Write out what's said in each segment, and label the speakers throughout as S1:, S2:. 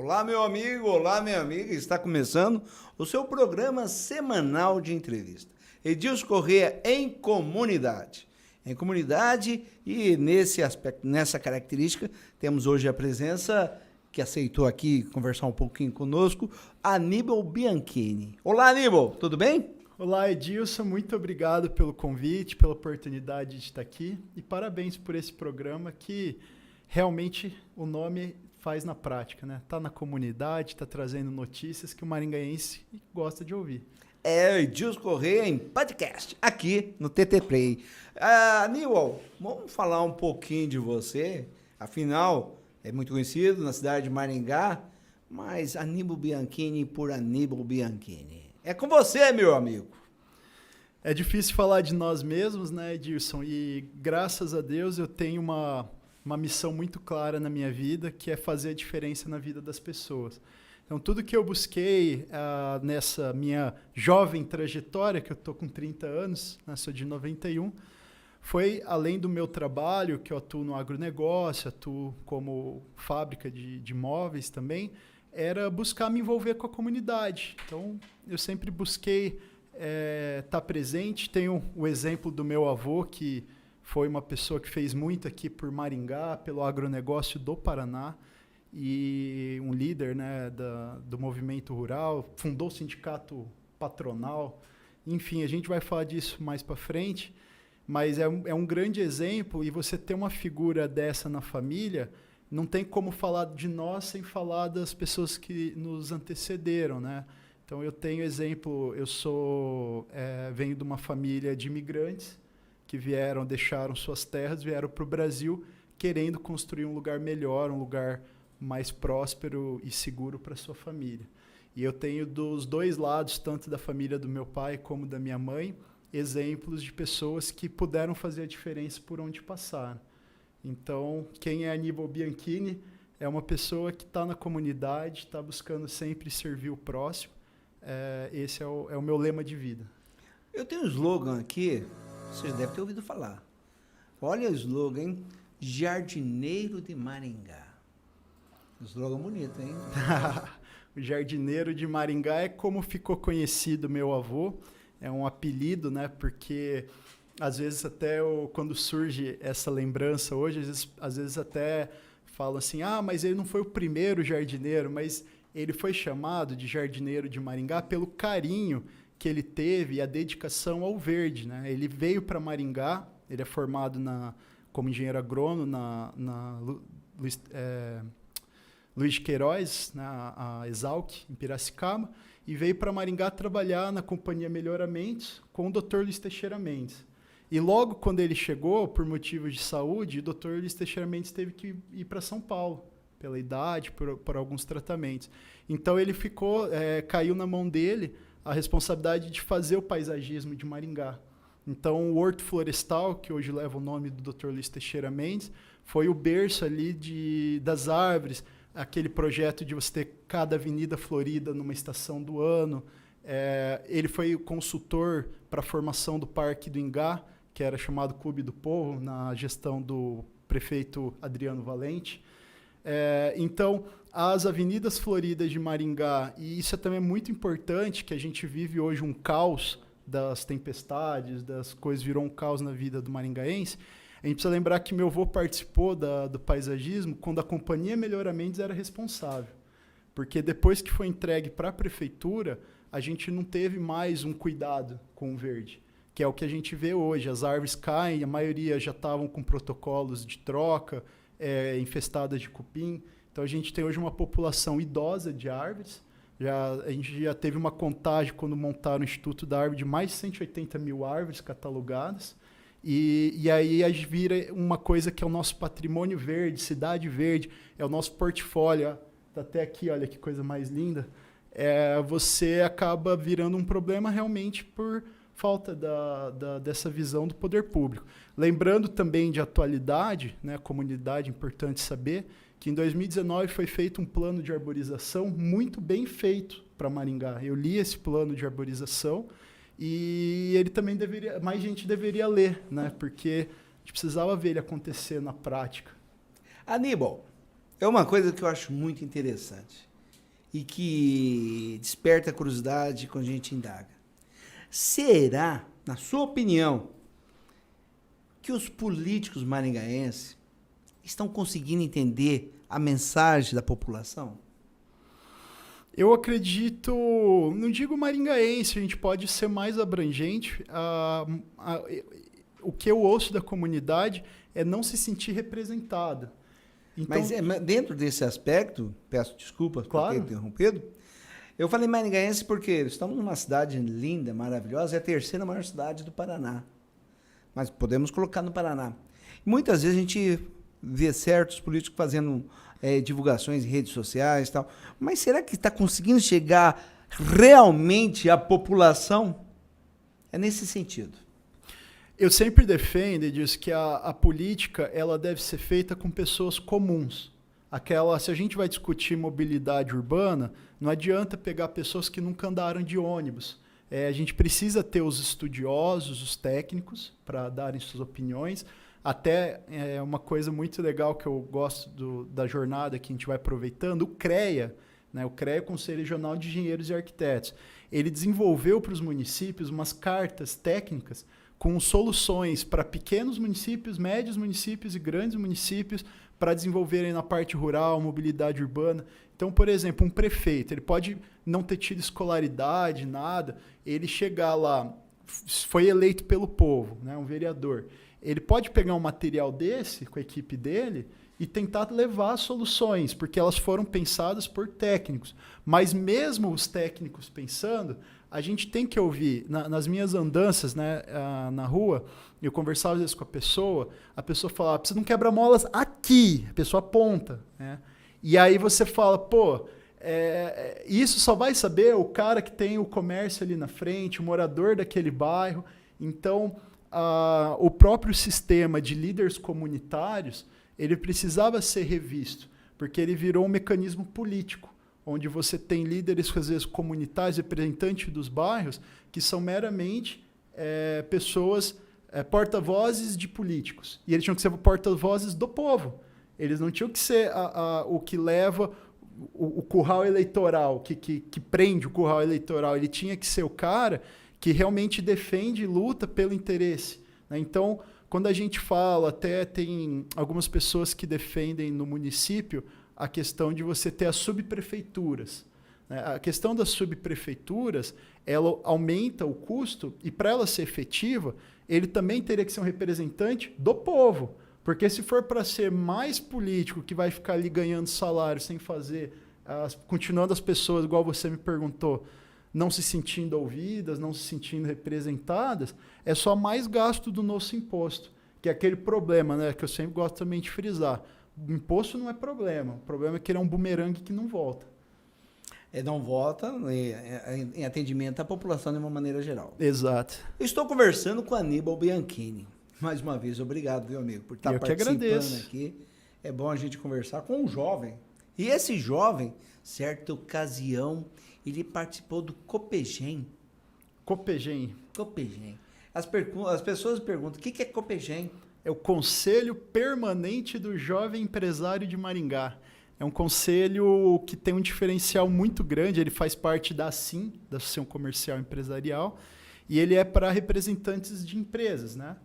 S1: Olá, meu amigo, olá, minha amiga. Está começando o seu programa semanal de entrevista. Edilson Corrêa em comunidade. Em comunidade e nesse aspecto, nessa característica, temos hoje a presença que aceitou aqui conversar um pouquinho conosco, Aníbal Bianchini. Olá, Aníbal, tudo bem?
S2: Olá, Edilson, muito obrigado pelo convite, pela oportunidade de estar aqui e parabéns por esse programa que realmente o nome faz na prática, né? Tá na comunidade, tá trazendo notícias que o maringaense gosta de ouvir.
S1: É, Edilson Corrêa em podcast, aqui no TT Play. Aníbal, vamos falar um pouquinho de você, afinal, é muito conhecido na cidade de Maringá, mas Aníbal Bianchini por Aníbal Bianchini. É com você, meu amigo.
S2: É difícil falar de nós mesmos, né, Edilson? E graças a Deus eu tenho uma missão muito clara na minha vida, que é fazer a diferença na vida das pessoas. Então, tudo que eu busquei nessa minha jovem trajetória, que eu estou com 30 anos, né, sou de 91, foi, além do meu trabalho, que eu atuo no agronegócio, atuo como fábrica de móveis também, era buscar me envolver com a comunidade. Então, eu sempre busquei estar presente. Tenho o exemplo do meu avô, que foi uma pessoa que fez muito aqui por Maringá, pelo agronegócio do Paraná, e um líder, né, do movimento rural, fundou o sindicato patronal. Enfim, a gente vai falar disso mais para frente, mas é um grande exemplo, e você ter uma figura dessa na família, não tem como falar de nós sem falar das pessoas que nos antecederam, né? Então, eu tenho exemplo, venho de uma família de imigrantes que deixaram suas terras, vieram para o Brasil querendo construir um lugar melhor, um lugar mais próspero e seguro para sua família. E eu tenho dos dois lados, tanto da família do meu pai como da minha mãe, exemplos de pessoas que puderam fazer a diferença por onde passaram. Então, quem é Aníbal Bianchini é uma pessoa que está na comunidade, está buscando sempre servir o próximo. Esse é o meu lema de vida.
S1: Eu tenho um slogan aqui, você deve ter ouvido falar. Olha o slogan, hein? Jardineiro de Maringá. Slogan bonito, hein?
S2: O Jardineiro de Maringá é como ficou conhecido meu avô. É um apelido, né? Porque às vezes até quando surge essa lembrança hoje, às vezes até falam assim, mas ele não foi o primeiro jardineiro, mas ele foi chamado de Jardineiro de Maringá pelo carinho que ele teve e a dedicação ao verde, né? Ele veio para Maringá, ele é formado como engenheiro agrônomo na Luiz de Queiroz, a Exalc, em Piracicaba, e veio para Maringá trabalhar na Companhia Melhoramentos com o Dr. Luiz Teixeira Mendes. E logo quando ele chegou, por motivos de saúde, o Dr. Luiz Teixeira Mendes teve que ir para São Paulo, pela idade, por alguns tratamentos. Então ele caiu na mão dele a responsabilidade de fazer o paisagismo de Maringá. Então o Horto Florestal, que hoje leva o nome do Dr. Luiz Teixeira Mendes, foi o berço ali das árvores, aquele projeto de você ter cada avenida florida numa estação do ano. Ele foi o consultor para a formação do Parque do Ingá, que era chamado Clube do Povo, na gestão do prefeito Adriano Valente. Então, as avenidas floridas de Maringá, e isso é também muito importante, que a gente vive hoje um caos das tempestades, das coisas, virou um caos na vida do maringaense. A gente precisa lembrar que meu avô participou do paisagismo quando a Companhia Melhoramentos era responsável. Porque depois que foi entregue para a prefeitura, a gente não teve mais um cuidado com o verde, que é o que a gente vê hoje. As árvores caem, a maioria já estavam com protocolos de troca, infestadas de cupim. Então, a gente tem hoje uma população idosa de árvores. A gente já teve uma contagem, quando montaram o Instituto da Árvore, de mais de 180 mil árvores catalogadas. E aí vira uma coisa que é o nosso patrimônio verde, cidade verde, é o nosso portfólio. Está até aqui, olha que coisa mais linda. Você acaba virando um problema realmente por falta dessa visão do poder público. Lembrando também de atualidade, né, comunidade, importante saber, que em 2019 foi feito um plano de arborização muito bem feito para Maringá. Eu li esse plano de arborização e ele também mais gente deveria ler, né, porque a gente precisava ver ele acontecer na prática.
S1: Aníbal, é uma coisa que eu acho muito interessante. e que desperta a curiosidade quando a gente indaga. Será, na sua opinião, que os políticos maringaenses estão conseguindo entender a mensagem da população?
S2: Eu acredito, não digo maringaense, a gente pode ser mais abrangente. O que eu ouço da comunidade é não se sentir representada. Então,
S1: Mas dentro desse aspecto, peço desculpas por ter interrompido, eu falei maringaense porque estamos numa cidade linda, maravilhosa, é a terceira maior cidade do Paraná. Mas podemos colocar no Paraná. Muitas vezes a gente vê certos políticos fazendo divulgações em redes sociais e tal. Mas será que está conseguindo chegar realmente à população? É nesse sentido.
S2: Eu sempre defendo e diz que a política ela deve ser feita com pessoas comuns. Se a gente vai discutir mobilidade urbana, não adianta pegar pessoas que nunca andaram de ônibus. A gente precisa ter os estudiosos, os técnicos, para darem suas opiniões. Até uma coisa muito legal que eu gosto da jornada que a gente vai aproveitando, o CREA, né? O CREA, Conselho Regional de Engenheiros e Arquitetos, ele desenvolveu para os municípios umas cartas técnicas com soluções para pequenos municípios, médios municípios e grandes municípios para desenvolverem na parte rural, mobilidade urbana. Então, por exemplo, um prefeito, ele pode não ter tido escolaridade, nada, ele chegar lá, foi eleito pelo povo, né, um vereador, ele pode pegar um material desse com a equipe dele e tentar levar soluções, porque elas foram pensadas por técnicos. Mas mesmo os técnicos pensando, a gente tem que ouvir. Nas minhas andanças, né, na rua, eu conversava às vezes com a pessoa falava, precisa de um quebra-molas aqui, a pessoa aponta, né? E aí você fala, isso só vai saber o cara que tem o comércio ali na frente, o morador daquele bairro. Então, o próprio sistema de líderes comunitários, ele precisava ser revisto, porque ele virou um mecanismo político, onde você tem líderes, às vezes, comunitários, representantes dos bairros, que são meramente pessoas, porta-vozes de políticos. E eles tinham que ser porta-vozes do povo. Eles não tinham que ser o que leva o curral eleitoral, que prende o curral eleitoral. Ele tinha que ser o cara que realmente defende e luta pelo interesse, né? Então, quando a gente fala, até tem algumas pessoas que defendem no município a questão de você ter as subprefeituras, né? A questão das subprefeituras, ela aumenta o custo e para ela ser efetiva, ele também teria que ser um representante do povo. Porque se for para ser mais político, que vai ficar ali ganhando salário sem fazer, continuando as pessoas, igual você me perguntou, não se sentindo ouvidas, não se sentindo representadas, é só mais gasto do nosso imposto. Que é aquele problema, né, que eu sempre gosto também de frisar. O imposto não é problema. O problema é que ele é um bumerangue que não volta.
S1: Não volta em atendimento à população de uma maneira geral.
S2: Exato.
S1: Eu estou conversando com Aníbal Bianchini. Mais uma vez, obrigado, viu, amigo, por estar participando aqui. É bom a gente conversar com um jovem. E esse jovem, certa ocasião, ele participou do Copegem.
S2: Copegem.
S1: As pessoas perguntam, o que é Copegem?
S2: É o Conselho Permanente do Jovem Empresário de Maringá. É um conselho que tem um diferencial muito grande. Ele faz parte da ASIM, da Associação Comercial e Empresarial, e ele é para representantes de empresas, né?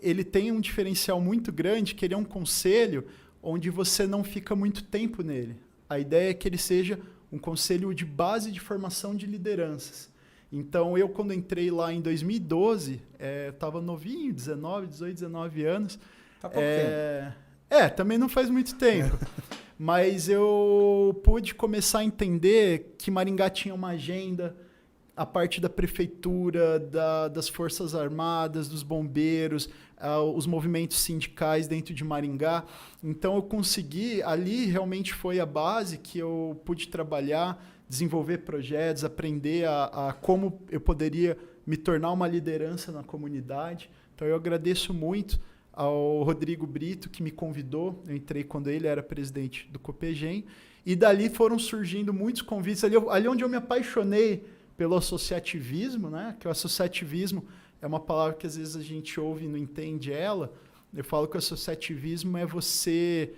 S2: Ele tem um diferencial muito grande, que ele é um conselho onde você não fica muito tempo nele. A ideia é que ele seja um conselho de base de formação de lideranças. Então, eu, quando entrei lá em 2012, estava novinho, 18, 19 anos.
S1: Tá pouco tempo.
S2: Também não faz muito tempo. Mas eu pude começar a entender que Maringá tinha uma agenda, a parte da prefeitura, das Forças Armadas, dos bombeiros, os movimentos sindicais dentro de Maringá. Então, eu consegui, ali realmente foi a base que eu pude trabalhar, desenvolver projetos, aprender a como eu poderia me tornar uma liderança na comunidade. Então, eu agradeço muito ao Rodrigo Brito, que me convidou. Eu entrei quando ele era presidente do Copegem. E dali foram surgindo muitos convites. Ali onde eu me apaixonei pelo associativismo, né? Que o associativismo é uma palavra que às vezes a gente ouve e não entende ela. Eu falo que o associativismo é você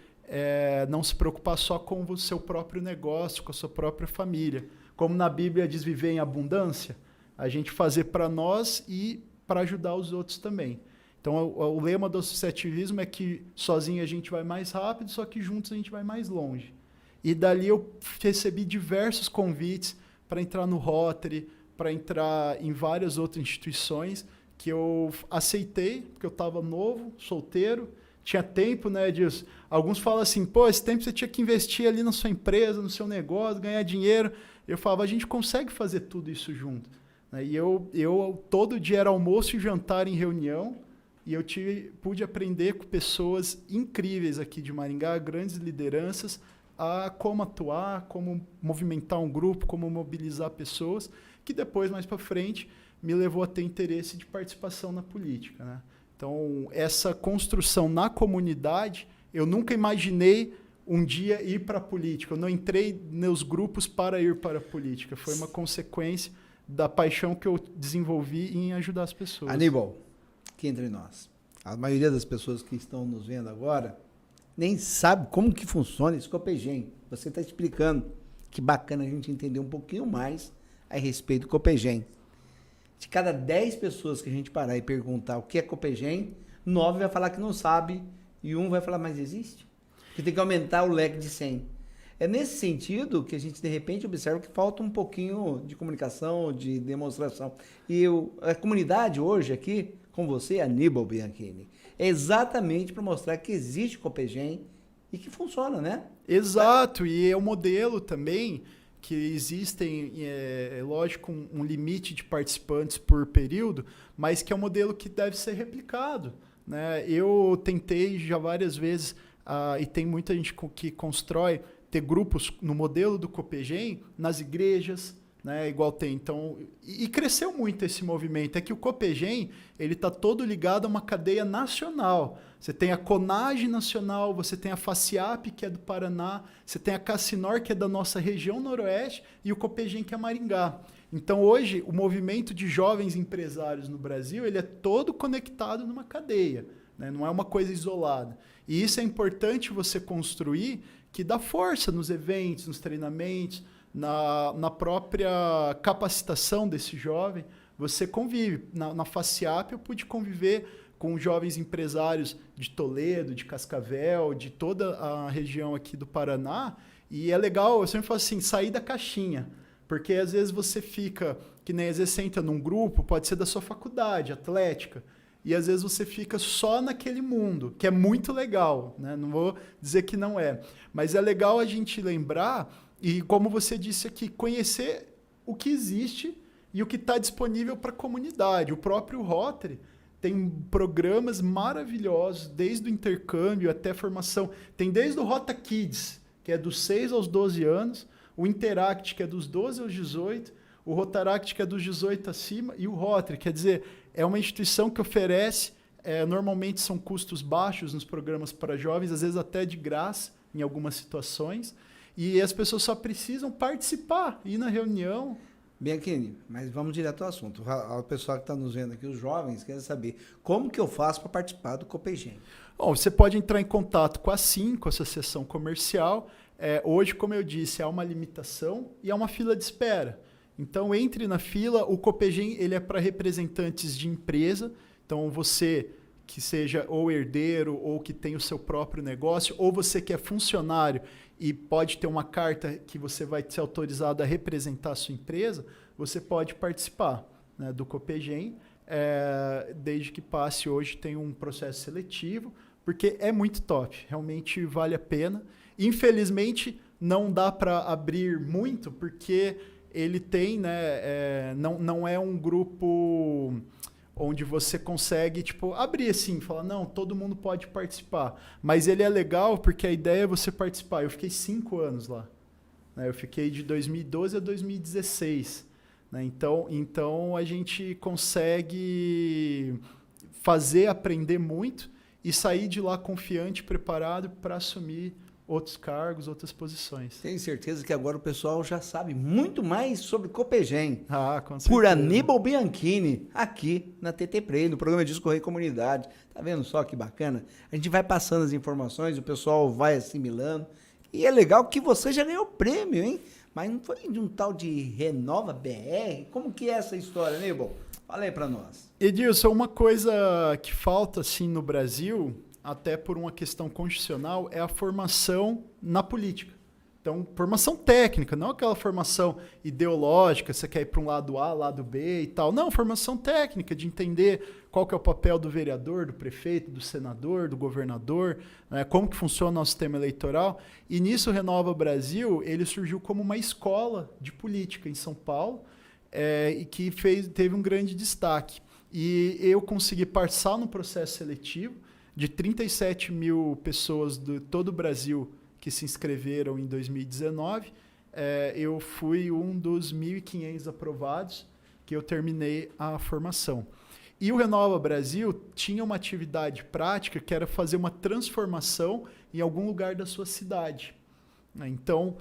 S2: não se preocupar só com o seu próprio negócio, com a sua própria família. Como na Bíblia diz viver em abundância, a gente fazer para nós e para ajudar os outros também. Então, o lema do associativismo é que sozinho a gente vai mais rápido, só que juntos a gente vai mais longe. E dali eu recebi diversos convites para entrar no Rotary, para entrar em várias outras instituições que eu aceitei, porque eu estava novo, solteiro, tinha tempo, né, disso. Alguns falam assim, pô, esse tempo você tinha que investir ali na sua empresa, no seu negócio, ganhar dinheiro. Eu falava, a gente consegue fazer tudo isso junto. E eu todo dia era almoço e jantar em reunião, e eu pude aprender com pessoas incríveis aqui de Maringá, grandes lideranças, a como atuar, como movimentar um grupo, como mobilizar pessoas, que depois, mais para frente, me levou a ter interesse de participação na política, né? Então, essa construção na comunidade, eu nunca imaginei um dia ir para a política. Eu não entrei nos grupos para ir para a política. Foi uma consequência da paixão que eu desenvolvi em ajudar as pessoas.
S1: Aníbal, aqui entre nós, a maioria das pessoas que estão nos vendo agora nem sabe como que funciona esse Copegem. Você está explicando. Que bacana a gente entender um pouquinho mais a respeito do Copegem. De cada 10 pessoas que a gente parar e perguntar o que é Copegem, 9 vai falar que não sabe e 1 vai falar, mas existe? Porque tem que aumentar o leque de 100. É nesse sentido que a gente, de repente, observa que falta um pouquinho de comunicação, de demonstração. E a comunidade hoje aqui, com você, Aníbal Bianchini, é exatamente para mostrar que existe Copegem e que funciona, né?
S2: Exato, e é um modelo também que existem, lógico, um limite de participantes por período, mas que é um modelo que deve ser replicado, né? Eu tentei já várias vezes, e tem muita gente que constrói, ter grupos no modelo do Copegem nas igrejas, né, igual tem. Então, e cresceu muito esse movimento. É que o Copegem, ele está todo ligado a uma cadeia nacional. Você tem a CONAGE nacional, você tem a FACIAP, que é do Paraná, você tem a CACINOR, que é da nossa região noroeste, e o Copegem, que é Maringá. Então, hoje, o movimento de jovens empresários no Brasil, ele é todo conectado numa cadeia, né? Não é uma coisa isolada. E isso é importante você construir, que dá força nos eventos, nos treinamentos, na própria capacitação desse jovem. Você convive. Na FACIAP eu pude conviver com jovens empresários de Toledo, de Cascavel, de toda a região aqui do Paraná, e é legal, eu sempre falo assim, sair da caixinha, porque às vezes você fica, que nem às vezes você entra num grupo, pode ser da sua faculdade, atlética, e às vezes você fica só naquele mundo, que é muito legal, né? Não vou dizer que não é, mas é legal a gente lembrar, e como você disse aqui, conhecer o que existe e o que está disponível para a comunidade. O próprio Rotary tem programas maravilhosos, desde o intercâmbio até a formação. Tem desde o Rota Kids, que é dos 6 aos 12 anos, o Interact, que é dos 12 aos 18, o Rotaract, que é dos 18 acima, e o Rotary. Quer dizer, é uma instituição que oferece, normalmente são custos baixos nos programas para jovens, às vezes até de graça em algumas situações, e as pessoas só precisam participar, ir na reunião.
S1: Bianchini, mas vamos direto ao assunto. O pessoal que está nos vendo aqui, os jovens, querem saber como que eu faço para participar do Copegem.
S2: Bom, você pode entrar em contato com a SIM, com a Associação Comercial. Hoje, como eu disse, há uma limitação e há uma fila de espera. Então, entre na fila. O Copegem ele é para representantes de empresa. Então, você que seja ou herdeiro ou que tem o seu próprio negócio, ou você que é funcionário e pode ter uma carta que você vai ser autorizado a representar a sua empresa, você pode participar, né, do Copegem, desde que passe hoje, tem um processo seletivo, porque é muito top, realmente vale a pena. Infelizmente, não dá para abrir muito, porque ele tem, né, não é um grupo onde você consegue, tipo, abrir assim, falar, não, todo mundo pode participar. Mas ele é legal porque a ideia é você participar. Eu fiquei 5 anos lá, né? Eu fiquei de 2012 a 2016. Né? Então, a gente consegue aprender muito e sair de lá confiante, preparado para assumir outros cargos, outras posições.
S1: Tenho certeza que agora o pessoal já sabe muito mais sobre Copegem.
S2: Com certeza.
S1: Por Aníbal Bianchini, aqui na TT Play, no programa Discorrer Comunidade. Tá vendo só que bacana? A gente vai passando as informações, o pessoal vai assimilando. E é legal que você já ganhou prêmio, hein? Mas não foi de um tal de Renova BR? Como que é essa história, Aníbal? Fala aí pra nós.
S2: Edilson, uma coisa que falta assim no Brasil, até por uma questão constitucional, é a formação na política. Então, formação técnica, não aquela formação ideológica, você quer ir para um lado A, lado B e tal. Não, formação técnica, de entender qual que é o papel do vereador, do prefeito, do senador, do governador, né, como que funciona o nosso sistema eleitoral. E nisso, o Renova Brasil, ele surgiu como uma escola de política em São Paulo, e que teve um grande destaque. E eu consegui passar no processo seletivo de 37 mil pessoas de todo o Brasil que se inscreveram em 2019, eu fui um dos 1.500 aprovados que eu terminei a formação. E o Renova Brasil tinha uma atividade prática que era fazer uma transformação em algum lugar da sua cidade. Então,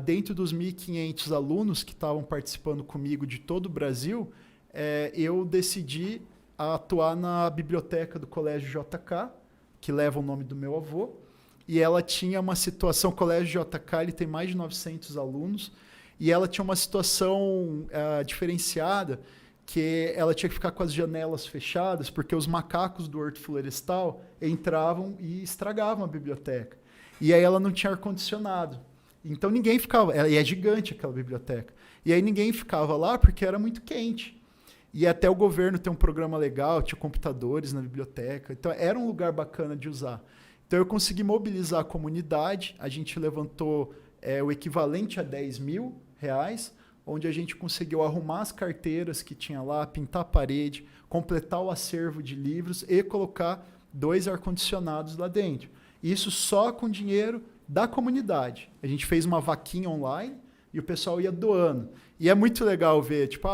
S2: dentro dos 1.500 alunos que estavam participando comigo de todo o Brasil, eu decidi atuar na biblioteca do Colégio JK, que leva o nome do meu avô, e ela tinha uma situação, o Colégio JK ele tem mais de 900 alunos, e ela tinha uma situação diferenciada, que ela tinha que ficar com as janelas fechadas, porque os macacos do Horto Florestal entravam e estragavam a biblioteca. E aí ela não tinha ar-condicionado. Então ninguém ficava, e é gigante aquela biblioteca, e aí ninguém ficava lá porque era muito quente. E até o governo tem um programa legal, tinha computadores na biblioteca, então era um lugar bacana de usar. Então eu consegui mobilizar a comunidade, a gente levantou o equivalente a R$10.000, onde a gente conseguiu arrumar as carteiras que tinha lá, pintar a parede, completar o acervo de livros e colocar 2 ar-condicionados lá dentro. Isso só com dinheiro da comunidade. A gente fez uma vaquinha online e o pessoal ia doando. E é muito legal ver, tipo,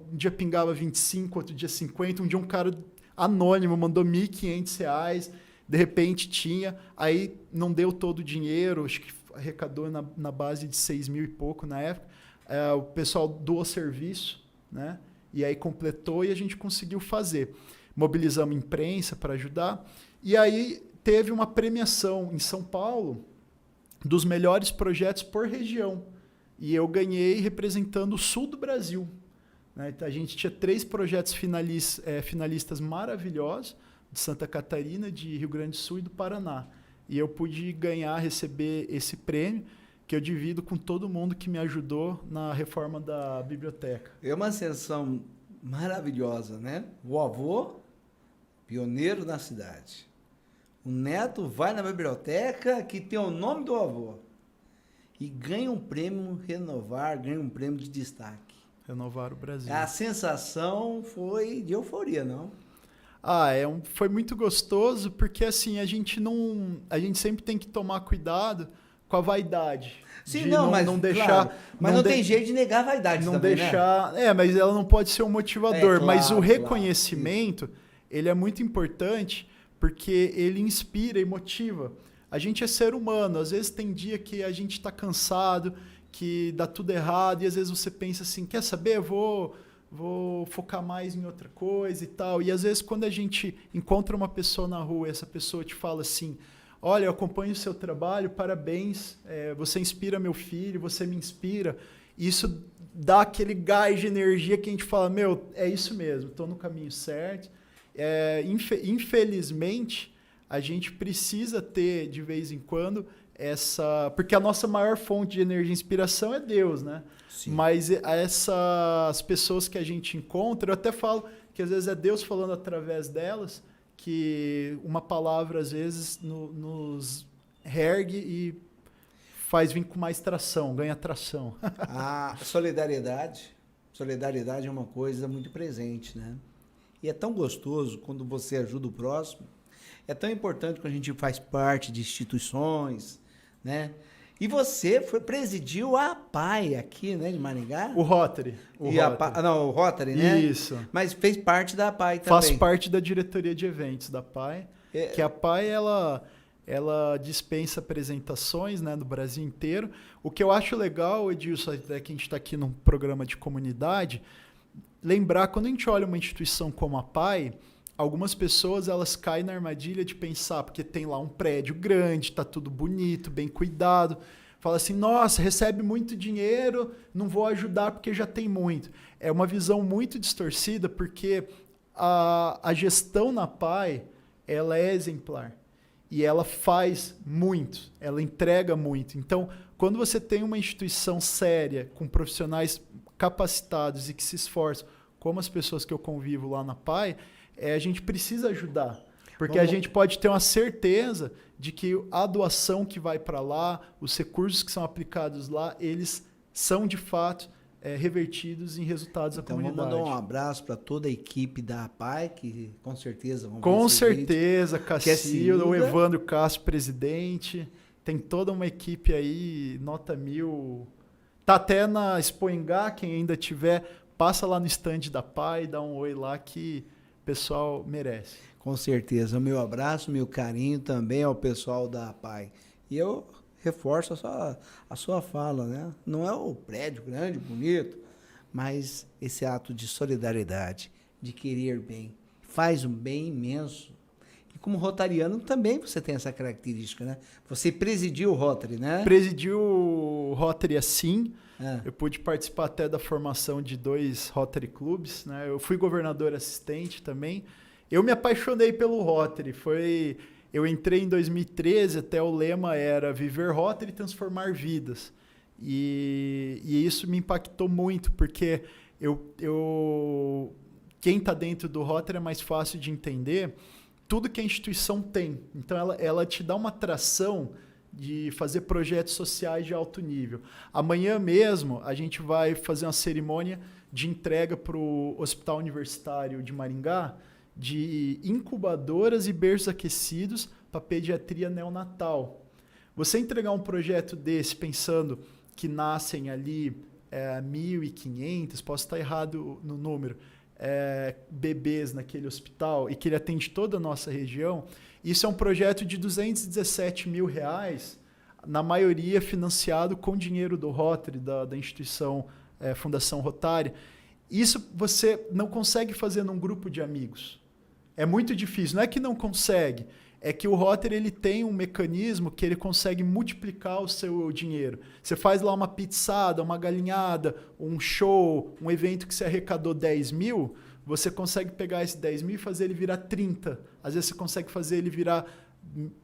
S2: um dia pingava 25, outro dia 50, um dia um cara anônimo mandou R$1.500, de repente tinha, aí não deu todo o dinheiro, acho que arrecadou na base de 6.000 e pouco na época, o pessoal doou serviço, né? E aí completou e a gente conseguiu fazer. Mobilizamos imprensa para ajudar, e aí teve uma premiação em São Paulo dos melhores projetos por região, e eu ganhei representando o sul do Brasil. Né? A gente tinha 3 projetos finalistas maravilhosos, de Santa Catarina, de Rio Grande do Sul e do Paraná. E eu pude receber esse prêmio, que eu divido com todo mundo que me ajudou na reforma da biblioteca.
S1: É uma sensação maravilhosa, né? O avô, pioneiro na cidade. O neto vai na biblioteca que tem o nome do avô. E ganha um prêmio Renovar, ganha um prêmio de destaque.
S2: Renovar o Brasil.
S1: A sensação foi de euforia, não?
S2: Foi muito gostoso, porque assim, a gente sempre tem que tomar cuidado com a vaidade.
S1: Sim, mas não deixar. Claro, mas não tem jeito de negar a vaidade
S2: não
S1: também,
S2: deixar, né? Mas ela não pode ser um motivador. Claro, mas o reconhecimento, ele é muito importante, porque ele inspira e motiva. A gente é ser humano, às vezes tem dia que a gente está cansado, que dá tudo errado, e às vezes você pensa assim, quer saber, vou focar mais em outra coisa e tal. E às vezes quando a gente encontra uma pessoa na rua e essa pessoa te fala assim, olha, eu acompanho o seu trabalho, parabéns, você inspira meu filho, você me inspira. Isso dá aquele gás de energia que a gente fala, é isso mesmo, estou no caminho certo. Infelizmente, a gente precisa ter, de vez em quando, porque a nossa maior fonte de energia e inspiração é Deus, né? Sim. Mas essas pessoas que a gente encontra, eu até falo que às vezes é Deus falando através delas, que uma palavra às vezes nos ergue e faz vir com mais tração, ganha tração.
S1: A solidariedade é uma coisa muito presente, né? E é tão gostoso quando você ajuda o próximo, é tão importante quando a gente faz parte de instituições, né? E você presidiu a APAE aqui, né, de Maringá?
S2: O Rotary.
S1: O Rotary, né?
S2: Isso.
S1: Mas fez parte da APAE também.
S2: Faço parte da diretoria de eventos da APAE, que a APAE, ela dispensa apresentações, né, no Brasil inteiro. O que eu acho legal, Edilson, até que a gente está aqui num programa de comunidade, lembrar, quando a gente olha uma instituição como a PAI, algumas pessoas elas caem na armadilha de pensar, porque tem lá um prédio grande, está tudo bonito, bem cuidado, fala assim, nossa, recebe muito dinheiro, não vou ajudar porque já tem muito. É uma visão muito distorcida, porque a gestão na PAI, ela é exemplar. E ela faz muito, ela entrega muito. Então, quando você tem uma instituição séria, com profissionais capacitados e que se esforçam, como as pessoas que eu convivo lá na PAI, a gente precisa ajudar. Porque a gente pode ter uma certeza de que a doação que vai para lá, os recursos que são aplicados lá, eles são, de fato, revertidos em resultados da comunidade.
S1: Vamos mandar um abraço para toda a equipe da APAI, que com certeza vão
S2: Com certeza, Cacilda, o Evandro Castro, presidente, tem toda uma equipe aí, nota 1000. Tá até na Expoingá, quem ainda tiver, passa lá no stand da APAI, dá um oi lá que o pessoal merece.
S1: Com certeza, o meu abraço, meu carinho também ao pessoal da APAI. E eu reforço a sua fala, né? Não é o prédio grande, bonito, mas esse ato de solidariedade, de querer bem, faz um bem imenso. E como rotariano também você tem essa característica, né? Você presidiu o Rotary, né?
S2: Presidiu o Rotary assim. Eu pude participar até da formação de 2 Rotary Clubs, né? Eu fui governador assistente também. Eu me apaixonei pelo Rotary. Eu entrei em 2013, até o lema era viver Rotary e transformar vidas. E isso me impactou muito, porque quem está dentro do Rotary é mais fácil de entender tudo que a instituição tem. Então, ela te dá uma atração de fazer projetos sociais de alto nível. Amanhã mesmo, a gente vai fazer uma cerimônia de entrega para o Hospital Universitário de Maringá, de incubadoras e berços aquecidos para pediatria neonatal. Você entregar um projeto desse pensando que nascem ali 1.500, posso estar errado no número, bebês naquele hospital e que ele atende toda a nossa região, isso é um projeto de R$217 mil, na maioria financiado com dinheiro do Rotary, da instituição Fundação Rotária. Isso você não consegue fazer num grupo de amigos. É muito difícil. Não é que não consegue, é que o Rotary ele tem um mecanismo que ele consegue multiplicar o seu dinheiro. Você faz lá uma pizzada, uma galinhada, um show, um evento que você arrecadou 10 mil, você consegue pegar esse 10 mil e fazer ele virar 30. Às vezes você consegue fazer ele virar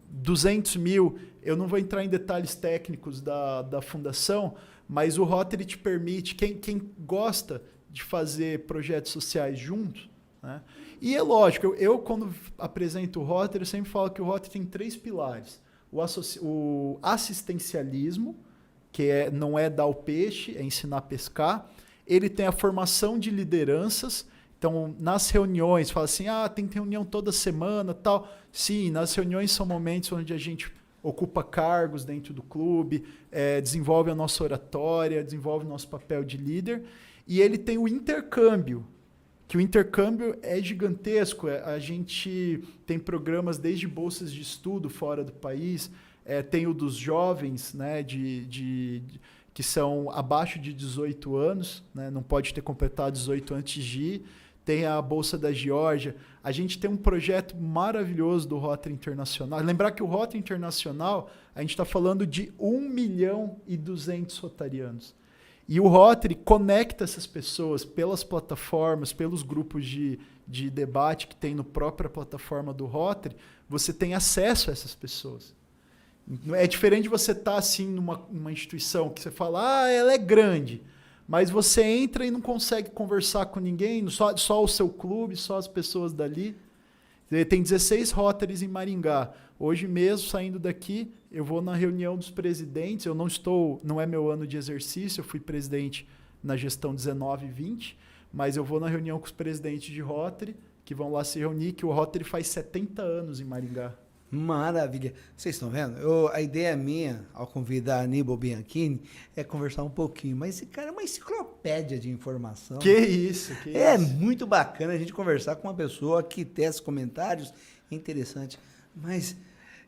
S2: 200 mil. Eu não vou entrar em detalhes técnicos da fundação, mas o Rotary te permite, quem gosta de fazer projetos sociais juntos, né? E é lógico, eu quando apresento o Rotary, eu sempre falo que o Rotary tem 3 pilares. O assistencialismo, que não é dar o peixe, é ensinar a pescar. Ele tem a formação de lideranças. Então, nas reuniões, fala assim, tem reunião toda semana, tal. Sim, nas reuniões são momentos onde a gente ocupa cargos dentro do clube, desenvolve a nossa oratória, desenvolve o nosso papel de líder. E ele tem o intercâmbio, que o intercâmbio é gigantesco. A gente tem programas desde bolsas de estudo fora do país, tem o dos jovens, né, que são abaixo de 18 anos, né, não pode ter completado 18 antes de ir. Tem a Bolsa da Geórgia. A gente tem um projeto maravilhoso do Rotary Internacional. Lembrar que o Rotary Internacional, a gente está falando de 1.200.000 rotarianos. E o Rotary conecta essas pessoas pelas plataformas, pelos grupos de debate que tem na própria plataforma do Rotary, você tem acesso a essas pessoas. É diferente de você estar assim numa instituição que você fala, ela é grande, mas você entra e não consegue conversar com ninguém, só o seu clube, só as pessoas dali. Tem 16 Rotarys em Maringá. Hoje mesmo, saindo daqui, eu vou na reunião dos presidentes. Não é meu ano de exercício, eu fui presidente na gestão 19 e 20, mas eu vou na reunião com os presidentes de Rotary, que vão lá se reunir, que o Rotary faz 70 anos em Maringá.
S1: Maravilha. Vocês estão vendo? A ideia minha, ao convidar a Aníbal Bianchini, é conversar um pouquinho. Mas esse cara é uma enciclopédia de informação.
S2: Que isso.
S1: Muito bacana a gente conversar com uma pessoa que tece comentários interessantes. Mas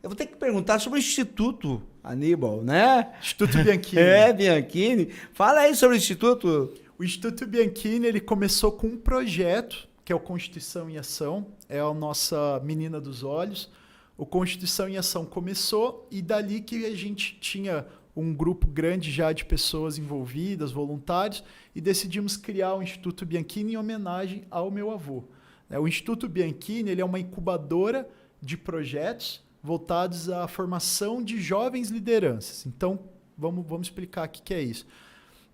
S1: Eu vou ter que perguntar sobre o Instituto Aníbal, né?
S2: Instituto Bianchini.
S1: Bianchini. Fala aí sobre o Instituto.
S2: O Instituto Bianchini, ele começou com um projeto, que é o Constituição em Ação, é a nossa menina dos olhos. O Constituição em Ação começou e dali que a gente tinha um grupo grande já de pessoas envolvidas, voluntários, e decidimos criar o Instituto Bianchini em homenagem ao meu avô. O Instituto Bianchini, ele é uma incubadora de projetos voltados à formação de jovens lideranças. Então, vamos explicar o que é isso.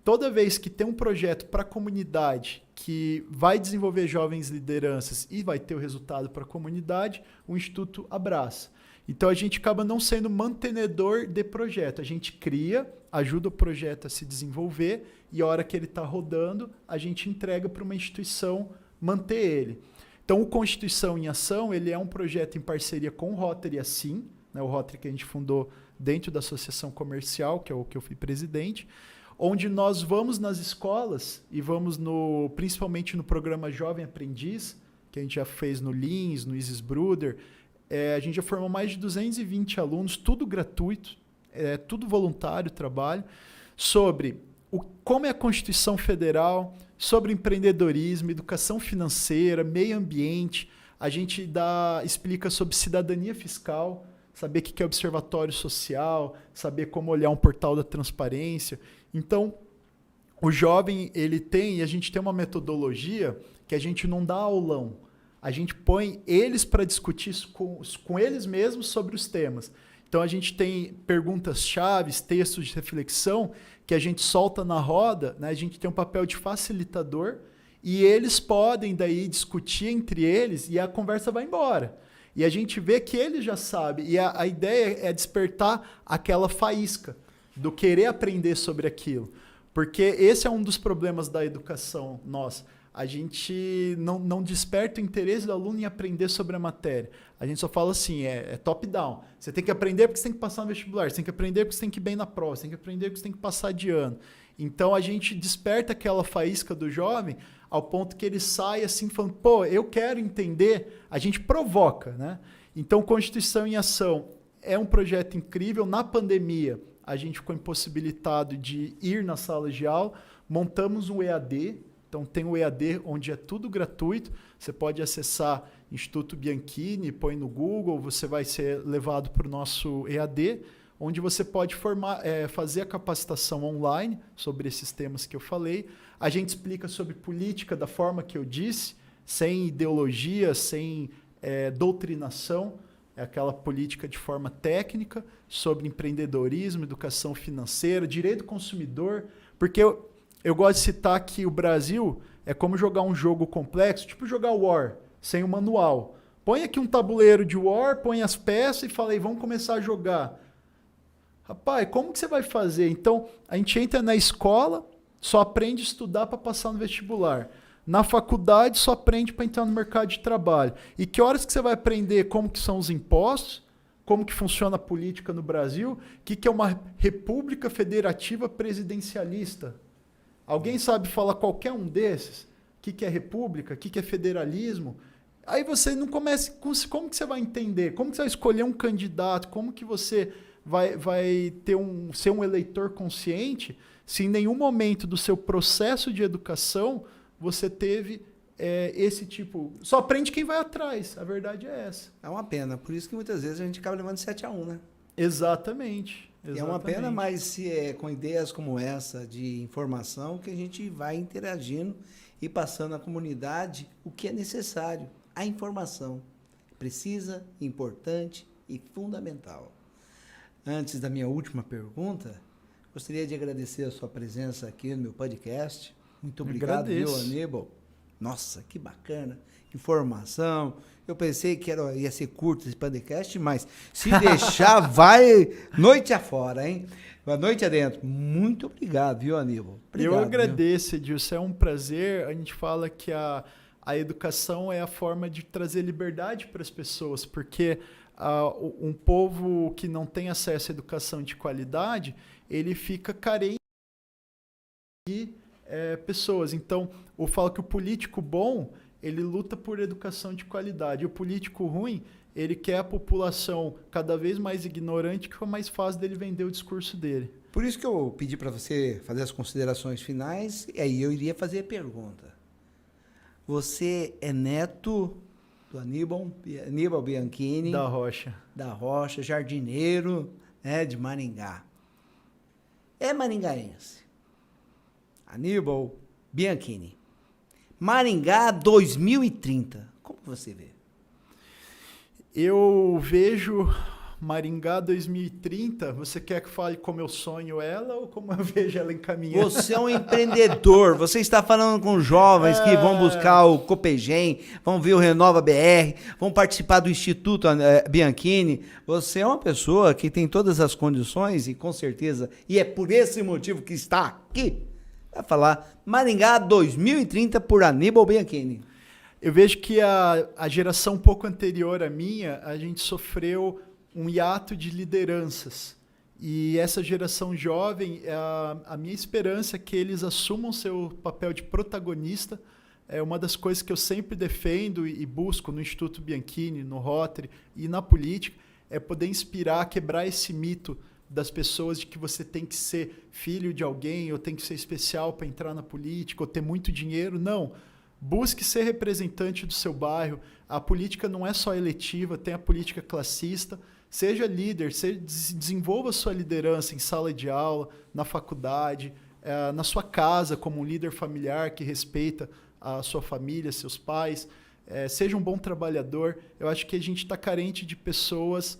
S2: Toda vez que tem um projeto para a comunidade que vai desenvolver jovens lideranças e vai ter o resultado para a comunidade, o Instituto abraça. Então, a gente acaba não sendo mantenedor de projeto. A gente cria, ajuda o projeto a se desenvolver e a hora que ele está rodando, a gente entrega para uma instituição manter ele. Então, o Constituição em Ação, ele é um projeto em parceria com o Rotary Assim, né, o Rotary que a gente fundou dentro da Associação Comercial, que é o que eu fui presidente, onde nós vamos nas escolas e vamos principalmente no programa Jovem Aprendiz, que a gente já fez no Lins, no Isis Bruder. A gente já formou mais de 220 alunos, tudo gratuito, tudo voluntário o trabalho, sobre como é a Constituição Federal, sobre empreendedorismo, educação financeira, meio ambiente. A gente explica sobre cidadania fiscal, saber o que é observatório social, saber como olhar um portal da transparência. Então, o jovem, e a gente tem uma metodologia que a gente não dá aulão. A gente põe eles para discutir com eles mesmos sobre os temas. Então, a gente tem perguntas-chave, textos de reflexão que a gente solta na roda, né? A gente tem um papel de facilitador e eles podem daí discutir entre eles e a conversa vai embora. E a gente vê que eles já sabem. E a ideia é despertar aquela faísca do querer aprender sobre aquilo. Porque esse é um dos problemas da educação nossa. A gente não desperta o interesse do aluno em aprender sobre a matéria. A gente só fala assim, é top-down. Você tem que aprender porque você tem que passar no vestibular, você tem que aprender porque você tem que ir bem na prova, você tem que aprender porque você tem que passar de ano. Então, a gente desperta aquela faísca do jovem ao ponto que ele sai assim, falando, pô, eu quero entender. A gente provoca, né? Então, Constituição em Ação é um projeto incrível. Na pandemia, a gente ficou impossibilitado de ir nas salas de aula, montamos um EAD. Então, tem o EAD, onde é tudo gratuito. Você pode acessar Instituto Bianchini, põe no Google, você vai ser levado para o nosso EAD, onde você pode fazer a capacitação online sobre esses temas que eu falei. A gente explica sobre política da forma que eu disse, sem ideologia, sem doutrinação. É aquela política de forma técnica, sobre empreendedorismo, educação financeira, direito do consumidor, porque eu gosto de citar que o Brasil é como jogar um jogo complexo, tipo jogar War, sem o manual. Põe aqui um tabuleiro de War, põe as peças e fala aí, vamos começar a jogar. Rapaz, como que você vai fazer? Então, a gente entra na escola, só aprende a estudar para passar no vestibular. Na faculdade, só aprende para entrar no mercado de trabalho. E que horas que você vai aprender como que são os impostos, como que funciona a política no Brasil, o que é uma república federativa presidencialista? Alguém sabe falar qualquer um desses? O que é república? O que é federalismo? Aí você não começa... Como que você vai entender? Como que você vai escolher um candidato? Como que você vai ser um eleitor consciente se em nenhum momento do seu processo de educação você teve esse tipo... Só aprende quem vai atrás. A verdade é essa.
S1: É uma pena. Por isso que muitas vezes a gente acaba levando 7-1, né?
S2: Exatamente.
S1: É uma pena, mas se com ideias como essa de informação que a gente vai interagindo e passando à comunidade o que é necessário. A informação precisa, importante e fundamental. Antes da minha última pergunta, gostaria de agradecer a sua presença aqui no meu podcast. Muito obrigado, viu, Aníbal? Nossa, que bacana. Informação. Eu pensei que ia ser curto esse podcast, mas se deixar, vai noite afora, hein? Noite adentro. Muito obrigado, viu, Aníbal? Obrigado,
S2: eu agradeço, Edilson. É um prazer. A gente fala que a educação é a forma de trazer liberdade para as pessoas, porque um povo que não tem acesso à educação de qualidade, ele fica carente de pessoas. Então, eu falo que o político bom, ele luta por educação de qualidade. O político ruim, ele quer a população cada vez mais ignorante, que foi mais fácil dele vender o discurso dele.
S1: Por isso que eu pedi para você fazer as considerações finais, e aí eu iria fazer a pergunta. Você é neto do Aníbal Bianchini.
S2: Da Rocha.
S1: Da Rocha, jardineiro, né, de Maringá. É maringaense. Aníbal Bianchini. Maringá 2030. Como você vê?
S2: Eu vejo Maringá 2030. Você quer que fale como eu sonho ela ou como eu vejo ela encaminhando?
S1: Você é um empreendedor. Você está falando com jovens que vão buscar o Copegem, vão ver o Renova BR, vão participar do Instituto Bianchini. Você é uma pessoa que tem todas as condições e com certeza, e é por esse motivo que está aqui, vai falar Maringá 2030 por Aníbal Bianchini.
S2: Eu vejo que a geração um pouco anterior à minha, a gente sofreu um hiato de lideranças. E essa geração jovem, a minha esperança é que eles assumam seu papel de protagonista. É uma das coisas que eu sempre defendo e busco no Instituto Bianchini, no Rotary e na política, é poder inspirar, quebrar esse mito das pessoas de que você tem que ser filho de alguém, ou tem que ser especial para entrar na política, ou ter muito dinheiro. Não. Busque ser representante do seu bairro. A política não é só eletiva, tem a política classista. Seja líder, desenvolva sua liderança em sala de aula, na faculdade, na sua casa, como um líder familiar que respeita a sua família, seus pais. Seja um bom trabalhador. Eu acho que a gente está carente de pessoas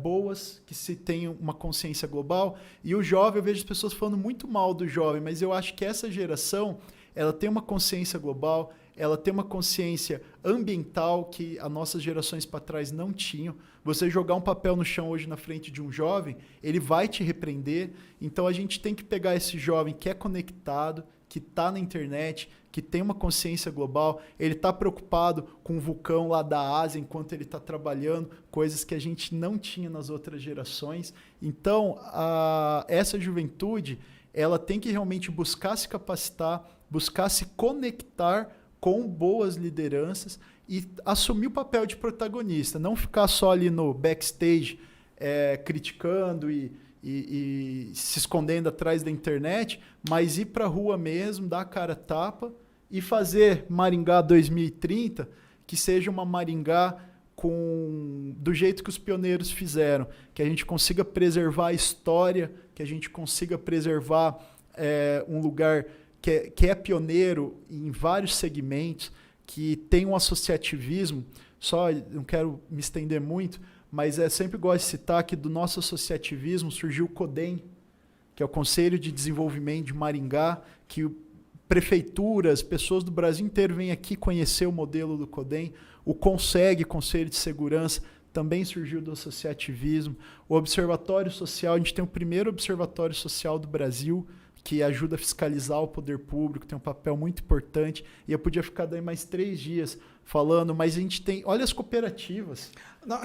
S2: boas, que se tenham uma consciência global. E o jovem, eu vejo as pessoas falando muito mal do jovem, mas eu acho que essa geração, ela tem uma consciência global, ela tem uma consciência ambiental que as nossas gerações para trás não tinham. Você jogar um papel no chão hoje na frente de um jovem, ele vai te repreender. Então a gente tem que pegar esse jovem que é conectado, que está na internet, que tem uma consciência global, ele está preocupado com o vulcão lá da Ásia enquanto ele está trabalhando, coisas que a gente não tinha nas outras gerações. Então, essa juventude, ela tem que realmente buscar se capacitar, buscar se conectar com boas lideranças e assumir o papel de protagonista, não ficar só ali no backstage criticando e se escondendo atrás da internet, mas ir para a rua mesmo, dar a cara a tapa e fazer Maringá 2030 que seja uma Maringá do jeito que os pioneiros fizeram, que a gente consiga preservar a história, que a gente consiga preservar um lugar que é pioneiro em vários segmentos, que tem um associativismo. Só não quero me estender muito, mas sempre gosto de citar que do nosso associativismo surgiu o CODEM, que é o Conselho de Desenvolvimento de Maringá, que prefeituras, pessoas do Brasil inteiro vêm aqui conhecer o modelo do CODEM. O CONSEG, Conselho de Segurança, também surgiu do associativismo. O Observatório Social, a gente tem o primeiro Observatório Social do Brasil, que ajuda a fiscalizar o poder público, tem um papel muito importante. E eu podia ficar daí mais 3 dias falando, mas a gente tem... Olha as cooperativas.
S1: Não,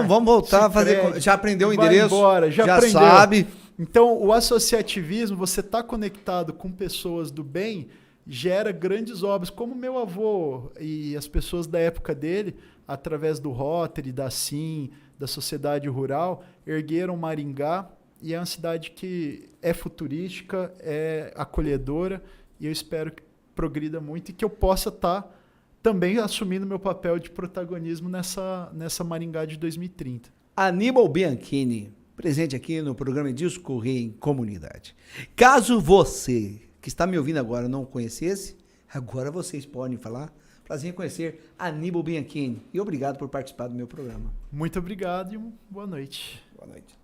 S1: vamos voltar a fazer... Já aprendeu o endereço?
S2: Embora, já aprendeu.
S1: Sabe.
S2: Então, o associativismo, você está conectado com pessoas do bem, gera grandes obras, como meu avô e as pessoas da época dele, através do Rotary, da SIM, da Sociedade Rural, ergueram Maringá, e é uma cidade que é futurística, é acolhedora, e eu espero que progrida muito e que eu possa estar também assumindo meu papel de protagonismo nessa Maringá de 2030.
S1: Aníbal Bianchini, presente aqui no programa Discorrer em Comunidade. Caso você, que está me ouvindo agora, não conhecesse, agora vocês podem falar. Prazer em conhecer Aníbal Bianchini. E obrigado por participar do meu programa.
S2: Muito obrigado e boa noite.
S1: Boa noite.